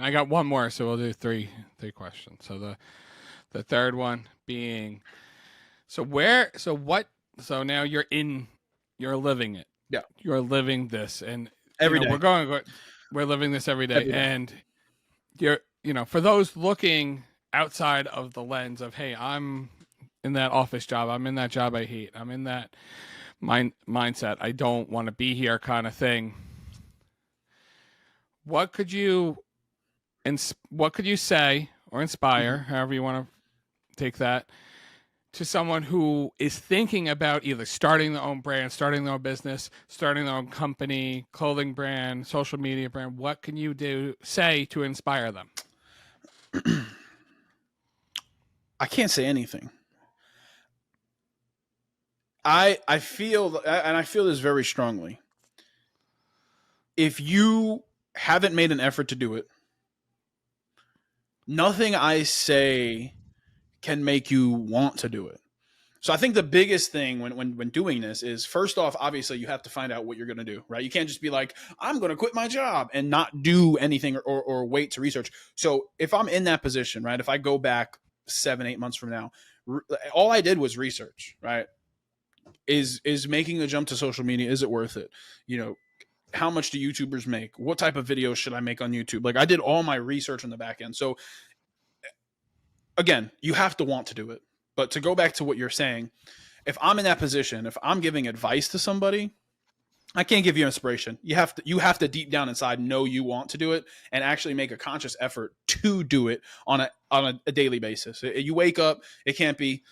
I got one more, so we'll do three questions. So the third one being, so now you're living it. Yeah. You're living this, and Every day. we're living this every day, Every day. and you're, for those looking outside of the lens of, hey, I'm in that office job, I'm in that job I hate, I'm in that mindset, I don't want to be here kind of thing. What could you say or inspire, however you want to take that, to someone who is thinking about either starting their own brand, starting their own business, starting their own company, clothing brand, social media brand? What can you say to inspire them? I can't say anything. I feel, and I feel this very strongly. If you haven't made an effort to do it, nothing I say can make you want to do it. So I think the biggest thing when doing this is, first off, obviously you have to find out what you're going to do, right? You can't just be like, I'm going to quit my job and not do anything or wait to research. So if I'm in that position, right, if I go back 7-8 months from now, all I did was research, right? Is making the jump to social media, is it worth it? How much do YouTubers make? What type of videos should I make on YouTube? Like, I did all my research on the back end. So again, you have to want to do it. But to go back to what you're saying, if I'm in that position, if I'm giving advice to somebody, I can't give you inspiration. You have to deep down inside know you want to do it and actually make a conscious effort to do it on a daily basis. You wake up, it can't be,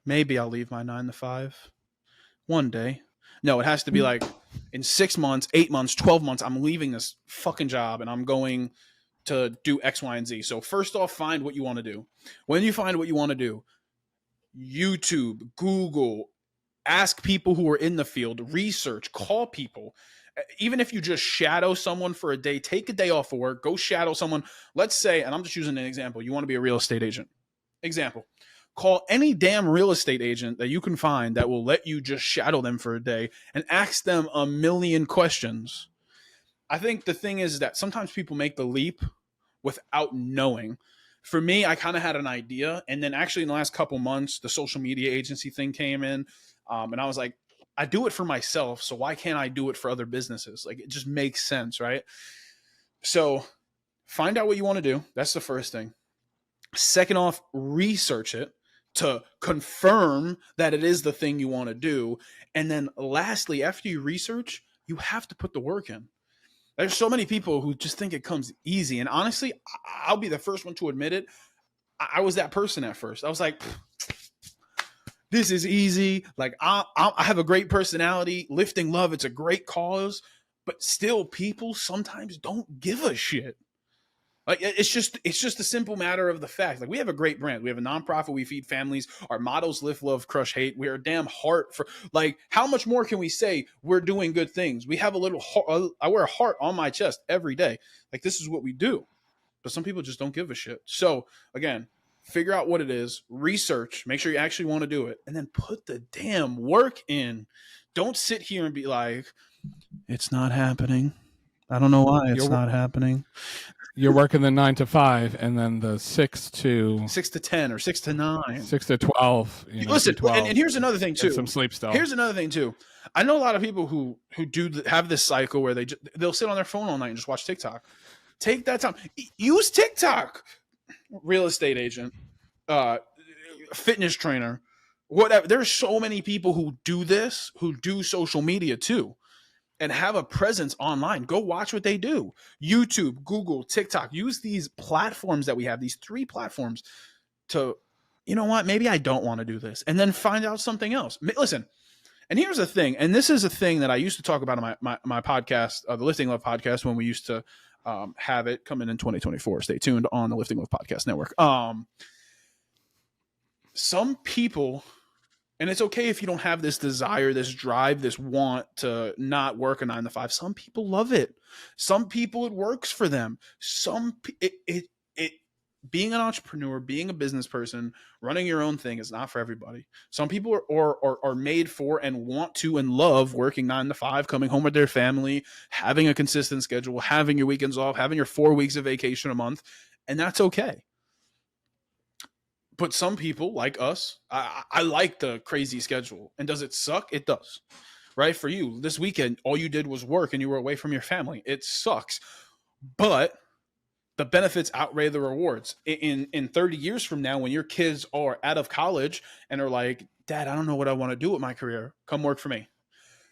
maybe I'll leave my 9 to 5 one day. No, it has to be like, in 6 months, 8 months, 12 months, I'm leaving this fucking job and I'm going to do X, Y, and Z. So first off, find what you want to do. When you find what you want to do, YouTube, Google, ask people who are in the field, research, call people. Even if you just shadow someone for a day, take a day off of work, go shadow someone. Let's say, and I'm just using an example, you want to be a real estate agent. Example. Call any damn real estate agent that you can find that will let you just shadow them for a day and ask them a million questions. I think the thing is that sometimes people make the leap without knowing. For me, I kind of had an idea. And then actually in the last couple months, the social media agency thing came in. And I was like, I do it for myself. So why can't I do it for other businesses? Like, it just makes sense, right? So find out what you want to do. That's the first thing. Second off, research it to confirm that it is the thing you want to do. And then lastly, after you research, you have to put the work in. There's so many people who just think it comes easy. And honestly, I'll be the first one to admit it. I was that person at first. I was like, this is easy. Like, I have a great personality. Lifting love, it's a great cause. But still, people sometimes don't give a shit. Like, it's just a simple matter of the fact. Like, we have a great brand. We have a nonprofit. We feed families. Our motto's lift, love, crush, hate. We are a damn heart for, like, how much more can we say we're doing good things? We have a little heart. I wear a heart on my chest every day. Like, this is what we do. But some people just don't give a shit. So again, figure out what it is, research, make sure you actually want to do it, and then put the damn work in. Don't sit here and be like, it's not happening. I don't know why it's not happening. You're working the 9 to 5, and then the 6 to 10 or 6 to 9, 6 to 12. Listen, 12, and here's another thing too. Get some sleep still. Here's another thing too. I know a lot of people who have this cycle where they'll sit on their phone all night and just watch TikTok. Take that time. Use TikTok. Real estate agent, fitness trainer, whatever. There's so many people who do this, who do social media too, and have a presence online. Go watch what they do. YouTube, Google, TikTok. Use these platforms that we have, these 3 platforms to, you know what, maybe I don't want to do this. And then find out something else. Listen, and here's the thing, and this is a thing that I used to talk about on my podcast, the Lifting Love podcast, when we used to have it coming in 2024. Stay tuned on the Lifting Love Podcast Network. Some people, and it's okay if you don't have this desire, this drive, this want to not work a 9 to 5. Some people love it. Some people, it works for them. being an entrepreneur, being a business person, running your own thing is not for everybody. Some people are made for and want to and love working 9 to 5, coming home with their family, having a consistent schedule, having your weekends off, having your 4 weeks of vacation a month, and that's okay. But some people like us, I like the crazy schedule. And does it suck? It does. Right? For you, this weekend, all you did was work and you were away from your family. It sucks. But the benefits outweigh the rewards. In 30 years from now, when your kids are out of college and are like, Dad, I don't know what I want to do with my career. Come work for me.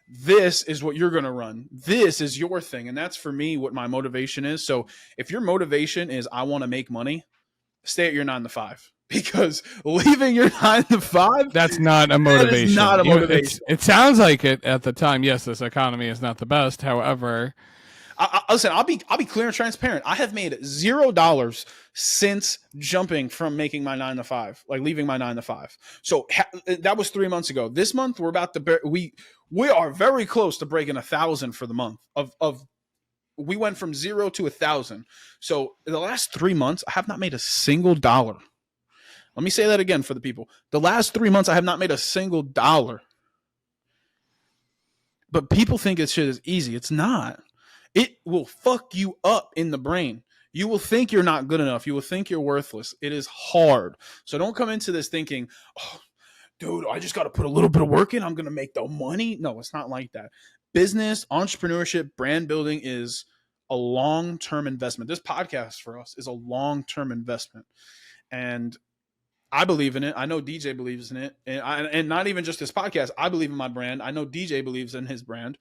This is what you're going to run. This is your thing. And that's for me what my motivation is. So if your motivation is I want to make money, stay at your 9 to 5. Because leaving your 9 to 5, that's not a motivation. That is not a motivation. It sounds like it at the time. Yes, this economy is not the best. However, listen, I'll be clear and transparent. I have made $0 since jumping from making my 9 to 5, like leaving my 9 to 5. So that was 3 months ago. This month we're about to we are very close to breaking 1,000 for the month of. We went from 0 to 1,000. So in the last 3 months, I have not made a single dollar. Let me say that again for the people. The last 3 months, I have not made a single dollar. But people think this shit is easy. It's not. It will fuck you up in the brain. You will think you're not good enough. You will think you're worthless. It is hard. So don't come into this thinking, oh, dude, I just got to put a little bit of work in. I'm going to make the money. No, it's not like that. Business, entrepreneurship, brand building is a long-term investment. This podcast for us is a long-term investment. And I believe in it. I know DJ believes in it. And not even just this podcast. I believe in my brand. I know DJ believes in his brand.